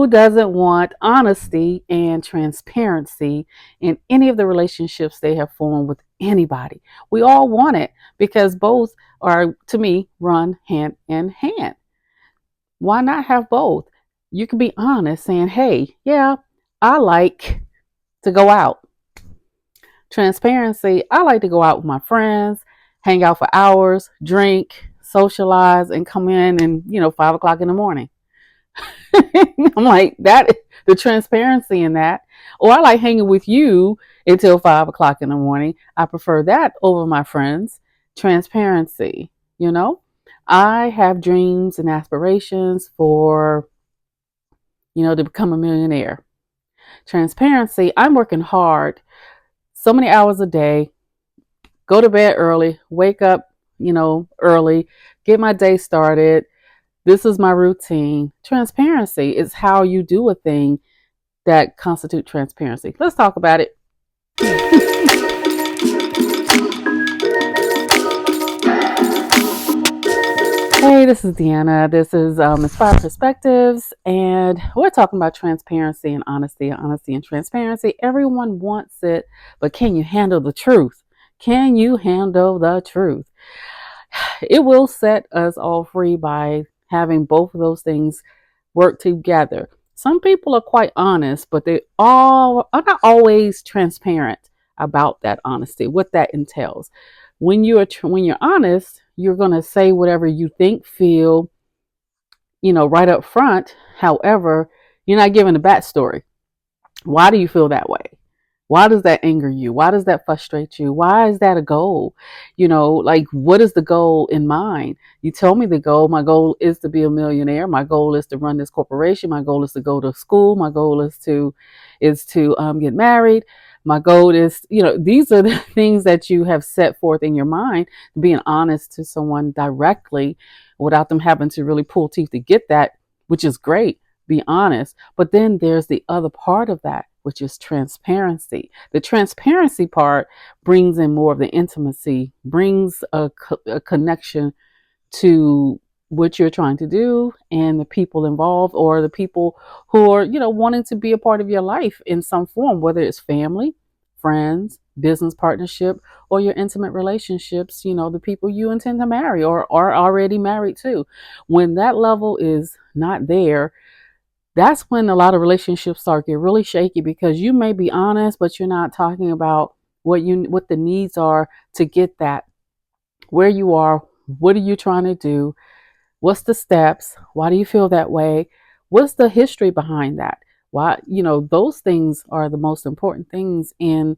Who doesn't want honesty and transparency in any of the relationships they have formed with anybody? We all want it because both are, to me, run hand in hand. Why not have both? You can be honest saying, hey, yeah, I like to go out. Transparency, I like to go out with my friends, hang out for hours, drink, socialize, and come in and, 5 o'clock in the morning. I'm like, that, the transparency in that. Or I like hanging with you until 5 o'clock in the morning. I prefer that over my friends. Transparency, you know? I have dreams and aspirations for, to become a millionaire. Transparency, I'm working hard so many hours a day, go to bed early, wake up, early, get my day started. This is my routine. Transparency is how you do a thing that constitute transparency. Let's talk about it. Hey, this is Deanna. This is Inspired Perspectives, and we're talking about transparency and honesty and transparency. Everyone wants it, but can you handle the truth? Can you handle the truth? It will set us all free by having both of those things work together. Some people are quite honest, but they all are not always transparent about that honesty, what that entails. When you're honest, you're going to say whatever you think, feel, right up front. However, you're not giving a backstory. Why do you feel that way? Why does that anger you? Why does that frustrate you? Why is that a goal? Like, what is the goal in mind? You told me the goal. My goal is to be a millionaire. My goal is to run this corporation. My goal is to go to school. My goal is to get married. My goal is, these are the things that you have set forth in your mind. Being honest to someone directly without them having to really pull teeth to get that, which is great. Be honest. But then there's the other part of that, which is transparency. The transparency part brings in more of the intimacy, brings a connection to what you're trying to do and the people involved, or the people who are, wanting to be a part of your life in some form, whether it's family, friends, business partnership, or your intimate relationships, the people you intend to marry or are already married to. When that level is not there, that's when a lot of relationships start get really shaky, because you may be honest, but you're not talking about what the needs are to get that, where you are, what are you trying to do, what's the steps, why do you feel that way, what's the history behind that, why, those things are the most important things in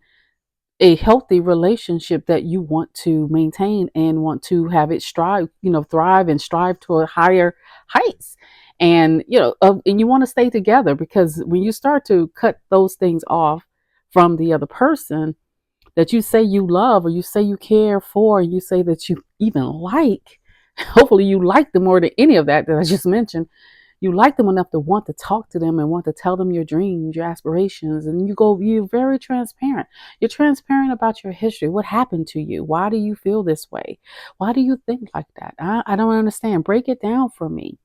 a healthy relationship that you want to maintain and want to have it thrive and strive toward higher heights. And, and you want to stay together, because when you start to cut those things off from the other person that you say you love, or you say you care for, you say that you even like, hopefully you like them more than any of that I just mentioned. You like them enough to want to talk to them and want to tell them your dreams, your aspirations, and you're very transparent. You're transparent about your history. What happened to you? Why do you feel this way? Why do you think like that? I don't understand. Break it down for me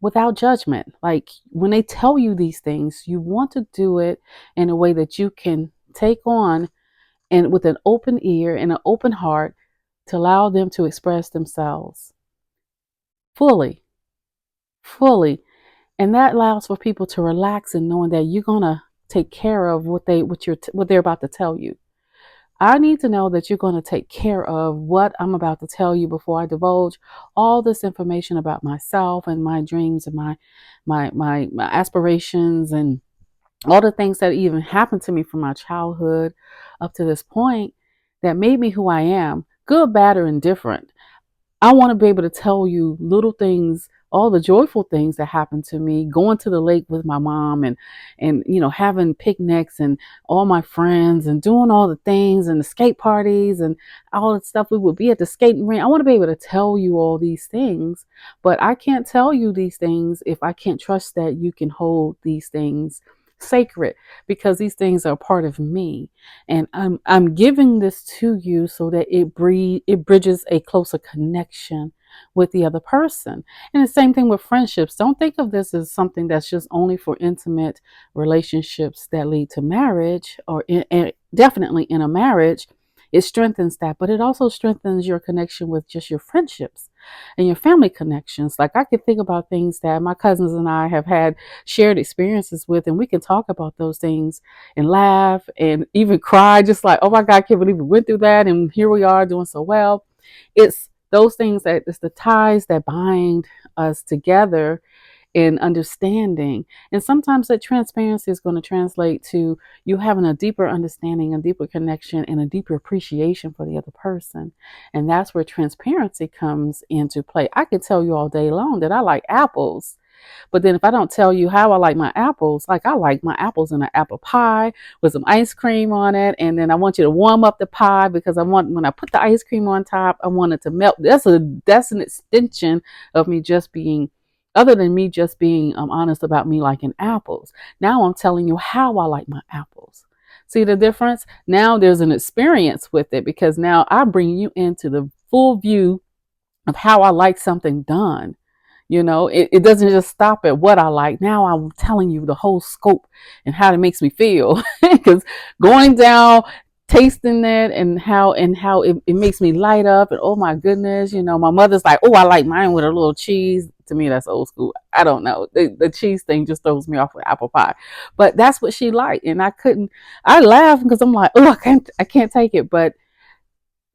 without judgment. Like, when they tell you these things, you want to do it in a way that you can take on, and with an open ear and an open heart, to allow them to express themselves fully, fully. And that allows for people to relax in knowing that you're going to take care of what they're about to tell you. I need to know that you're going to take care of what I'm about to tell you before I divulge all this information about myself and my dreams and my aspirations and all the things that even happened to me from my childhood up to this point that made me who I am, good, bad, or indifferent. I want to be able to tell you little things, all the joyful things that happened to me, going to the lake with my mom, and having picnics and all my friends, and doing all the things, and the skate parties and all the stuff. We would be at the skating rink. I want to be able to tell you all these things, but I can't tell you these things if I can't trust that you can hold these things sacred, because these things are part of me, and I'm giving this to you so that it bridges a closer connection with the other person. And the same thing with friendships. Don't think of this as something that's just only for intimate relationships that lead to marriage, or definitely in a marriage. It strengthens that, but it also strengthens your connection with just your friendships and your family connections. Like, I can think about things that my cousins and I have had shared experiences with, and we can talk about those things and laugh and even cry, just like, oh my God, I can't believe we went through that. And here we are doing so well. It's those things that it's the ties that bind us together in understanding. And sometimes that transparency is going to translate to you having a deeper understanding, a deeper connection, and a deeper appreciation for the other person. And that's where transparency comes into play. I could tell you all day long that I like apples. But then if I don't tell you how I like my apples, like I like my apples in an apple pie with some ice cream on it. And then I want you to warm up the pie because I want, when I put the ice cream on top, I want it to melt. That's an extension of me just being, other than me just being honest about me liking apples. Now I'm telling you how I like my apples. See the difference? Now there's an experience with it, because now I bring you into the full view of how I like something done. It doesn't just stop at what I like. Now I'm telling you the whole scope and how it makes me feel. Because going down, tasting it, and how it makes me light up, and oh my goodness, my mother's like, oh, I like mine with a little cheese. To me, that's old school. I don't know. The cheese thing just throws me off with apple pie. But that's what she liked. And I laugh because I'm like, oh, I can't take it. But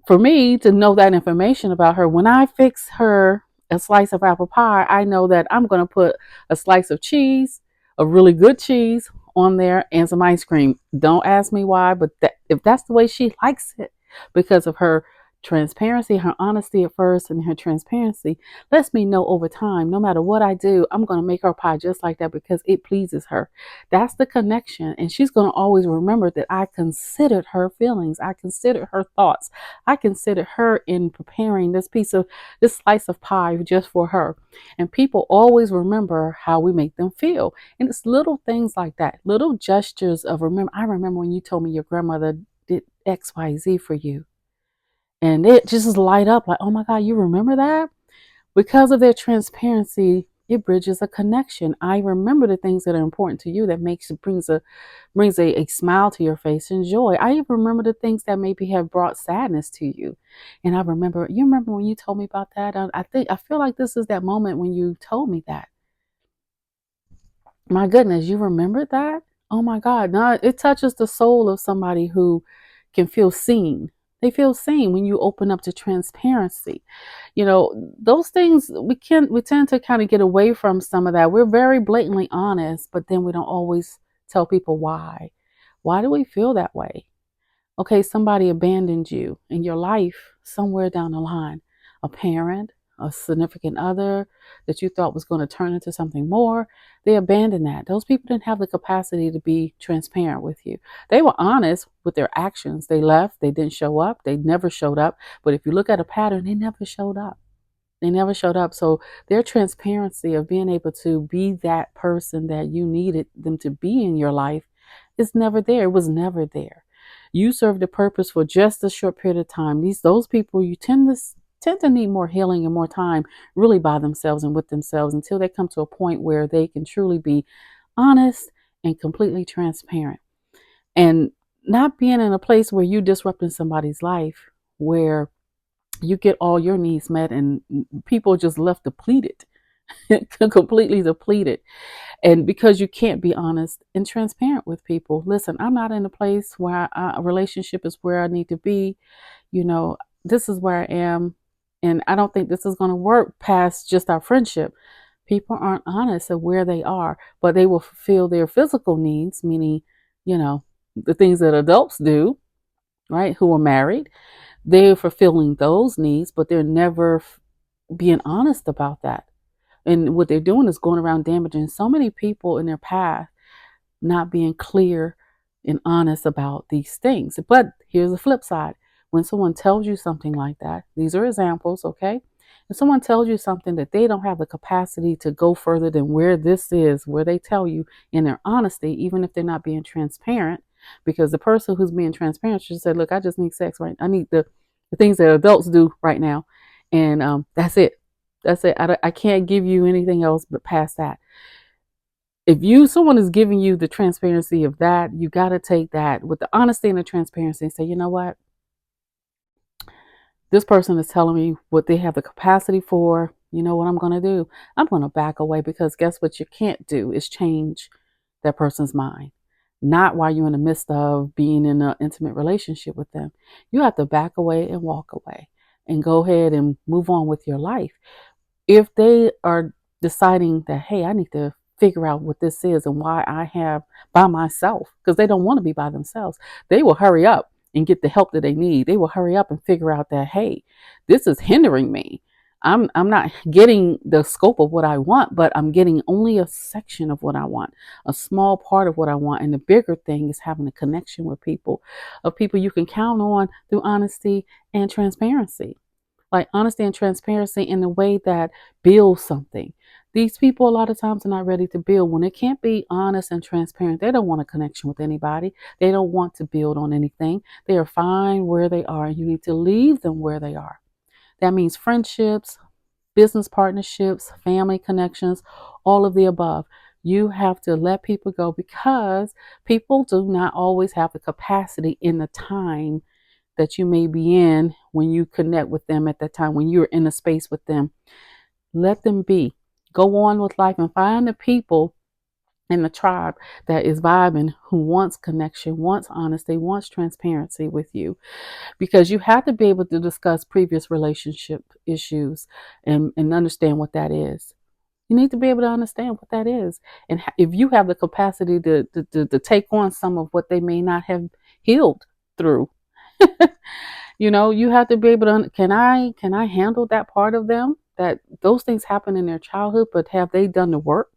for me to know that information about her, when I fix her a slice of apple pie, I know that I'm going to put a slice of cheese, a really good cheese, on there, and some ice cream. Don't ask me why, but if that's the way she likes it, because of her transparency, her honesty at first, and her transparency lets me know over time, no matter what I do, I'm going to make her pie just like that because it pleases her. That's the connection. And she's going to always remember that I considered her feelings. I considered her thoughts. I considered her in preparing this slice of pie just for her. And people always remember how we make them feel. And it's little things like that, little gestures of remember. I remember when you told me your grandmother did XYZ for you. And it just light up like, oh my God, you remember that? Because of their transparency, it bridges a connection. I remember the things that are important to you that brings a smile to your face and joy. I even remember the things that maybe have brought sadness to you. And you remember when you told me about that? I feel like this is that moment when you told me that. My goodness, you remembered that? Oh my God. Now it touches the soul of somebody who can feel seen. They feel seen when you open up to transparency. Those things we tend to kind of get away from some of that. We're very blatantly honest, but then we don't always tell people why. Why do we feel that way? Okay, somebody abandoned you in your life somewhere down the line, a parent, a significant other that you thought was going to turn into something more. They abandoned that. Those people didn't have the capacity to be transparent with you. They were honest with their actions. They left, they didn't show up, they never showed up. But if you look at a pattern, they never showed up. They never showed up. So their transparency of being able to be that person that you needed them to be in your life is never there. It was never there. You served a purpose for just a short period of time. Those people, you tend to need more healing and more time really by themselves and with themselves until they come to a point where they can truly be honest and completely transparent, and not being in a place where you disrupting somebody's life, where you get all your needs met and people just left depleted, completely depleted. And because you can't be honest and transparent with people. Listen, I'm not in a place where a relationship is where I need to be. you know this is where I am, and I don't think this is going to work past just our friendship. People aren't honest of where they are, but they will fulfill their physical needs, meaning, the things that adults do, right, who are married. They're fulfilling those needs, but they're never being honest about that. And what they're doing is going around damaging so many people in their path, not being clear and honest about these things. But here's the flip side. When someone tells you something like that, these are examples, okay? If someone tells you something that they don't have the capacity to go further than where this is, where they tell you in their honesty, even if they're not being transparent, because the person who's being transparent should say, look, I just need sex, right? I need the things that adults do right now. And that's it. That's it. I can't give you anything else but past that. If someone is giving you the transparency of that, you got to take that with the honesty and the transparency and say, you know what, this person is telling me what they have the capacity for. You know what I'm going to do? I'm going to back away, because guess what you can't do is change that person's mind. Not while you're in the midst of being in an intimate relationship with them. You have to back away and walk away and go ahead and move on with your life. If they are deciding that, hey, I need to figure out what this is and why I have by myself, because they don't want to be by themselves, they will hurry up and get the help that they need. They will hurry up and figure out that, hey, this is hindering me. I'm not getting the scope of what I want, but I'm getting only a section of what I want, a small part of what I want. And the bigger thing is having a connection with people, of people you can count on through honesty and transparency. Like honesty and transparency in a way that builds something. These people a lot of times are not ready to build. When they can't be honest and transparent, they don't want a connection with anybody. They don't want to build on anything. They are fine where they are. You need to leave them where they are. That means friendships, business partnerships, family connections, all of the above. You have to let people go, because people do not always have the capacity in the time that you may be in when you connect with them at that time, when you're in a space with them. Let them be. Go on with life and find the people in the tribe that is vibing, who wants connection, wants honesty, wants transparency with you, because you have to be able to discuss previous relationship issues and understand what that is. You need to be able to understand what that is. And if you have the capacity to take on some of what they may not have healed through, you have to be able to, can I handle that part of them, that those things happen in their childhood, but have they done the work?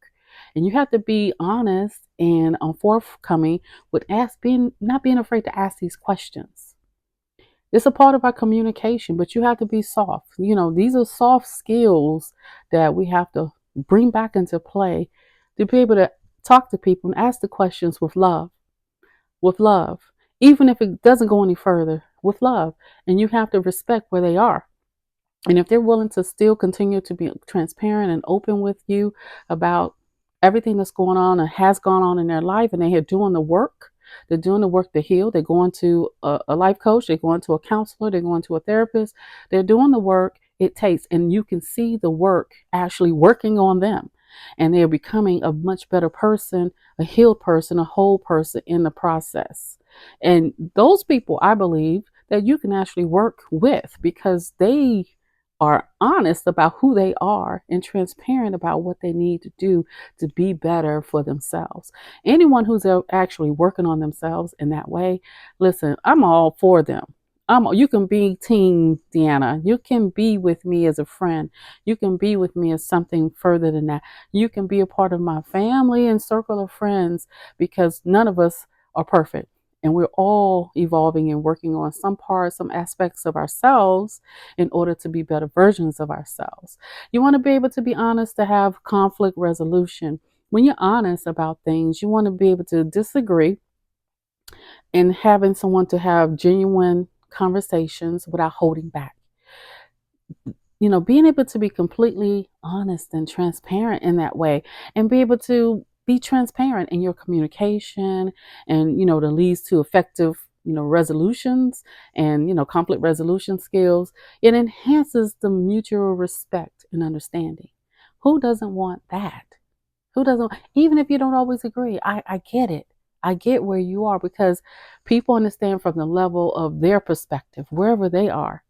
And you have to be honest and forthcoming with not being afraid to ask these questions. It's a part of our communication, but you have to be soft. These are soft skills that we have to bring back into play, to be able to talk to people and ask the questions with love, even if it doesn't go any further, with love. And you have to respect where they are. And if they're willing to still continue to be transparent and open with you about everything that's going on and has gone on in their life, and they're doing the work, to heal, they're going to a life coach, they're going to a counselor, they're going to a therapist, they're doing the work it takes. And you can see the work actually working on them. And they're becoming a much better person, a healed person, a whole person in the process. And those people, I believe, that you can actually work with, because they are honest about who they are and transparent about what they need to do to be better for themselves. Anyone who's actually working on themselves in that way, listen, I'm all for them. You can be Team Deanna. You can be with me as a friend. You can be with me as something further than that. You can be a part of my family and circle of friends, because none of us are perfect. And we're all evolving and working on some parts, some aspects of ourselves in order to be better versions of ourselves. You want to be able to be honest, to have conflict resolution. When you're honest about things, you want to be able to disagree, and having someone to have genuine conversations without holding back. Being able to be completely honest and transparent in that way, and be able to be transparent in your communication, and, that leads to effective, resolutions and, conflict resolution skills. It enhances the mutual respect and understanding. Who doesn't want that? Who doesn't? Even if you don't always agree, I get it. I get where you are, because people understand from the level of their perspective, wherever they are.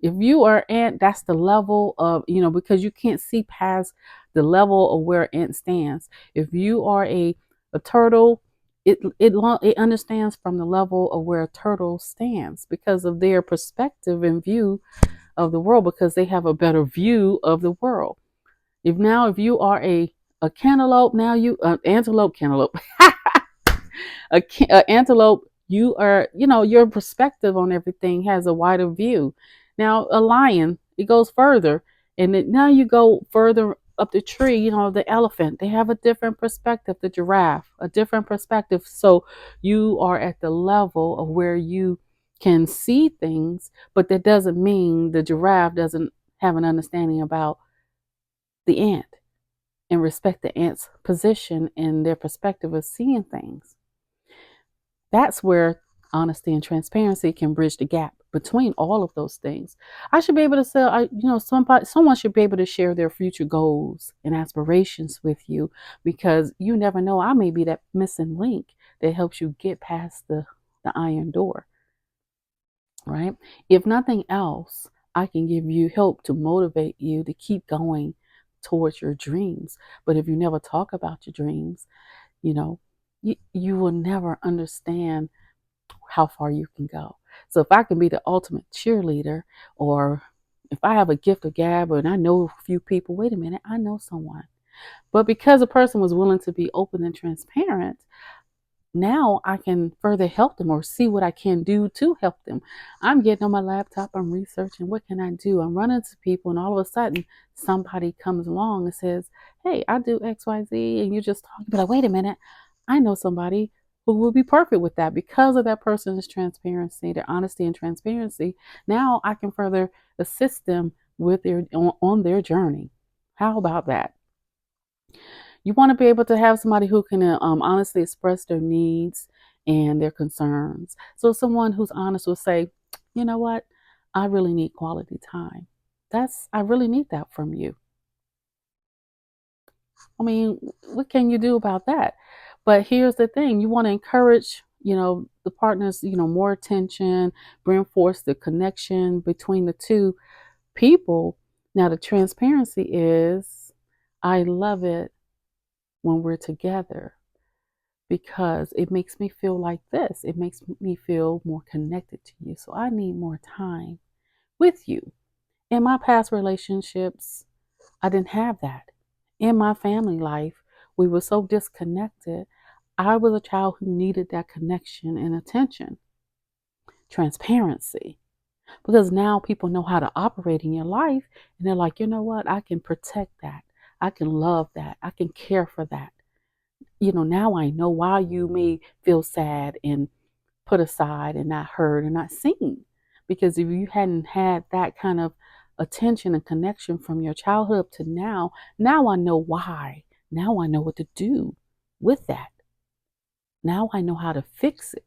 If you are ant, that's the level of, because you can't see past the level of where ant stands. If you are a turtle, it understands from the level of where a turtle stands, because of their perspective and view of the world, because they have a better view of the world. If you are a cantaloupe, now you antelope, cantaloupe, a antelope, you are, your perspective on everything has a wider view. Now a lion, it goes further, and now you go further up the tree. The elephant, they have a different perspective. The giraffe, a different perspective. So you are at the level of where you can see things, but that doesn't mean the giraffe doesn't have an understanding about the ant and respect the ant's position and their perspective of seeing things. That's where honesty and transparency can bridge the gap between all of those things. I should be able to sell, someone should be able to share their future goals and aspirations with you, because you never know. I may be that missing link that helps you get past the iron door, right? If nothing else, I can give you help to motivate you to keep going towards your dreams. But if you never talk about your dreams, you know, you will never understand how far you can go. So if I can be the ultimate cheerleader, or if I have a gift of gab and I know a few people, wait a minute, I know someone. But because a person was willing to be open and transparent, now I can further help them or see what I can do to help them. I'm getting on my laptop, I'm researching what can I do. I'm running to people, and all of a sudden somebody comes along and says, "Hey, I do XYZ," and you're just talking, but like, wait a minute, I know somebody who will be perfect with that because of that person's transparency, their honesty and transparency. Now I can further assist them with their on their journey. How about that? You want to be able to have somebody who can honestly express their needs and their concerns. So someone who's honest will say, "You know what? I really need quality time. I really need that from you." I mean, what can you do about that? But here's the thing: you want to encourage, the partners, more attention, reinforce the connection between the two people. Now, the transparency is, I love it when we're together, because it makes me feel like this. It makes me feel more connected to you. So I need more time with you. In my past relationships, I didn't have that. In my family life, we were so disconnected. I was a child who needed that connection and attention, transparency, because now people know how to operate in your life, and they're like, you know what? I can protect that. I can love that. I can care for that. Now I know why you may feel sad and put aside and not heard and not seen. Because if you hadn't had that kind of attention and connection from your childhood up to now I know why. Now I know what to do with that. Now I know how to fix it.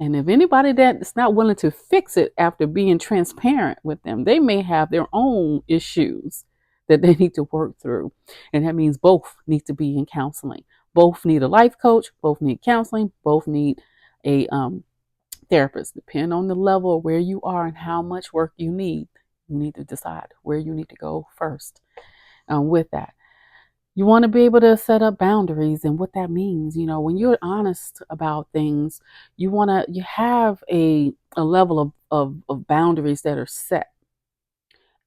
And if anybody that's not willing to fix it after being transparent with them, they may have their own issues that they need to work through. And that means both need to be in counseling. Both need a life coach, both need counseling, both need a therapist. Depending on the level of where you are and how much work you need to decide where you need to go first with that. You want to be able to set up boundaries, and what that means, when you're honest about things, you have a level of boundaries that are set.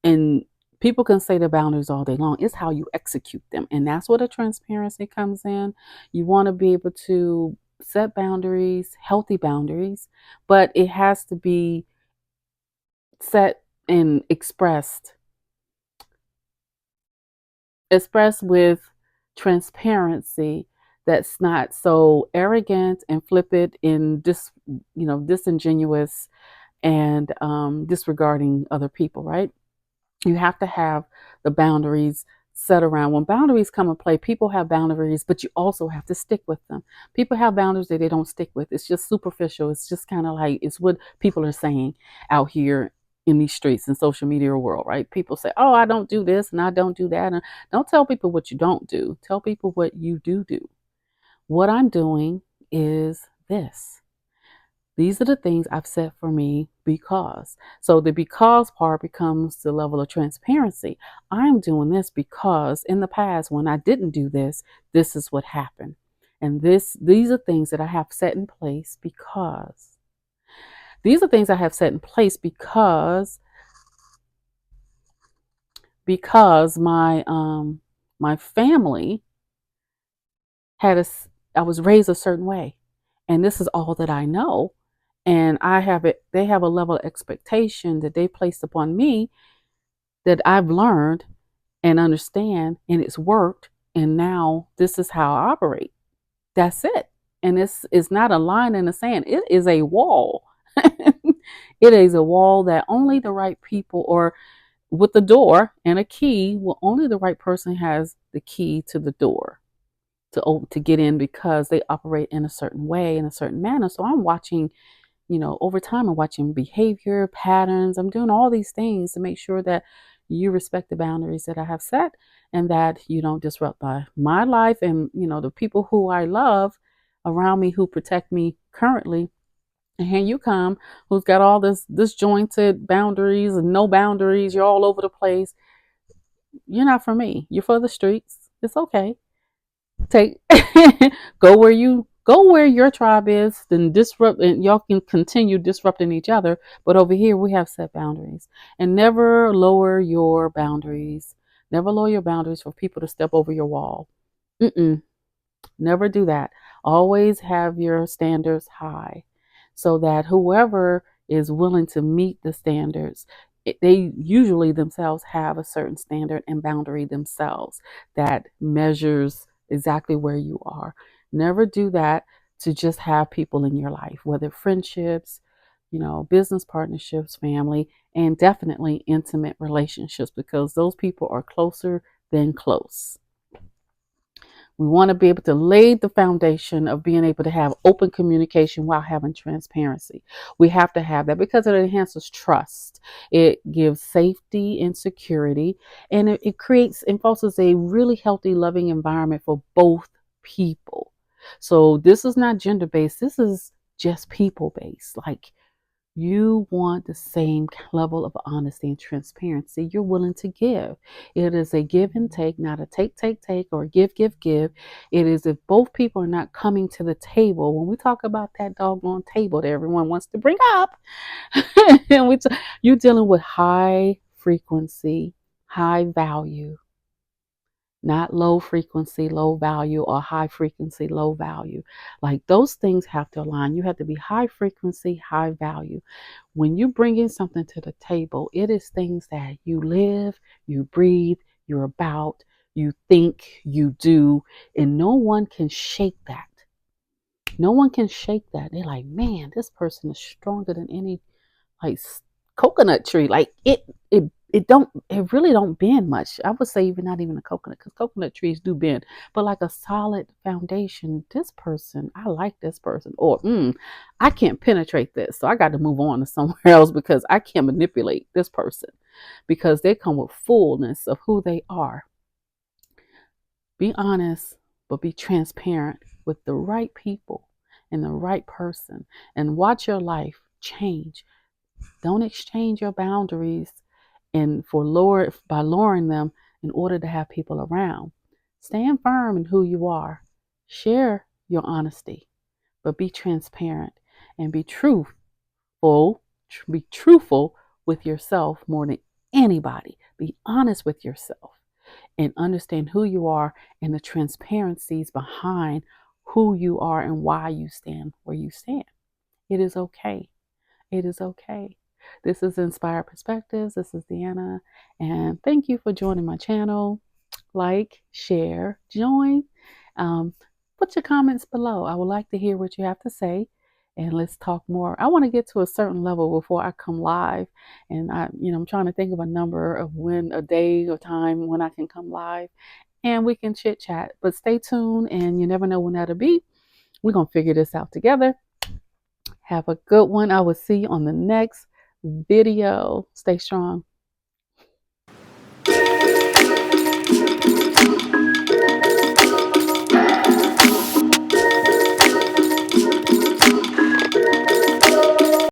And people can say the boundaries all day long. It's how you execute them. And that's where the transparency comes in. You want to be able to set boundaries, healthy boundaries, but it has to be set and expressed with transparency, that's not so arrogant and flippant and disingenuous and disregarding other people, right? You have to have the boundaries set around. When boundaries come in play, people have boundaries, but you also have to stick with them. People have boundaries that they don't stick with. It's just superficial. It's just kind of like, it's what people are saying out here in these streets and social media world, right? People say, "Oh, I don't do this and I don't do that." And don't tell people what you don't do. Tell people what you do. What I'm doing is this. These are the things I've set for me because. So the because part becomes the level of transparency. I'm doing this because in the past, when I didn't do this, this is what happened. And these are things that I have set in place because. These are things I have set in place because my family had I was raised a certain way, and this is all that I know. And they have a level of expectation that they placed upon me that I've learned and understand, and it's worked. And now this is how I operate. That's it. And it's not a line in the sand. It is a wall. It is a wall that only the right people, or with the door and a key. Well, only the right person has the key to the door to get in, because they operate in a certain way, in a certain manner. So I'm watching, over time, I'm watching behavior patterns. I'm doing all these things to make sure that you respect the boundaries that I have set, and that you don't disrupt my life, and the people who I love around me, who protect me currently. And here you come, who's got all this disjointed boundaries and no boundaries. You're all over the place. You're not for me. You're for the streets. It's okay. Take go where your tribe is, then disrupt, and y'all can continue disrupting each other. But over here we have set boundaries. And never lower your boundaries. Never lower your boundaries for people to step over your wall. Mm-mm. Never do that. Always have your standards high, so that whoever is willing to meet the standards, they usually themselves have a certain standard and boundary themselves that measures exactly where you are. Never do that to just have people in your life, whether friendships, business partnerships, family, and definitely intimate relationships, because those people are closer than close. We want to be able to lay the foundation of being able to have open communication while having transparency. We have to have that because it enhances trust. It gives safety and security, and it creates and fosters a really healthy, loving environment for both people. So this is not gender based. This is just people based. Like, you want the same level of honesty and transparency you're willing to give. It is a give and take, not a take, take, take, or give, give, give. It is if both people are not coming to the table. When we talk about that doggone table that everyone wants to bring up, and you're dealing with high frequency, high value, not low frequency, low value, or high frequency, low value. Like, those things have to align. You have to be high frequency, high value. When you bring in something to the table, it is things that you live, you breathe, you're about, you think, you do, and no one can shake that. No one can shake that. They're like, man, this person is stronger than any, like, coconut tree. Like, it really don't bend much. I would say even not even a coconut, because coconut trees do bend, but like a solid foundation. This person, I like this person, or I can't penetrate this, so I got to move on to somewhere else because I can't manipulate this person, because they come with fullness of who they are. Be honest, but be transparent with the right people and the right person, and watch your life change. Don't exchange your boundaries and by lowering them in order to have people around. Stand firm in who you are. Share your honesty, but be transparent and be truthful with yourself more than anybody. Be honest with yourself and understand who you are and the transparencies behind who you are and why you stand where you stand. It is okay. It is okay. This is Inspired Perspectives. This is Deanna, and thank you for joining my channel. Like, share, join. Um, put your comments below. I would like to hear what you have to say, and let's talk more. I want to get to a certain level before I come live, and I'm trying to think of a number of when, a day or time when I can come live, and we can chit chat. But stay tuned, and you never know when that'll be. We're gonna figure this out together. Have a good one. I will see you on the next video. Stay strong.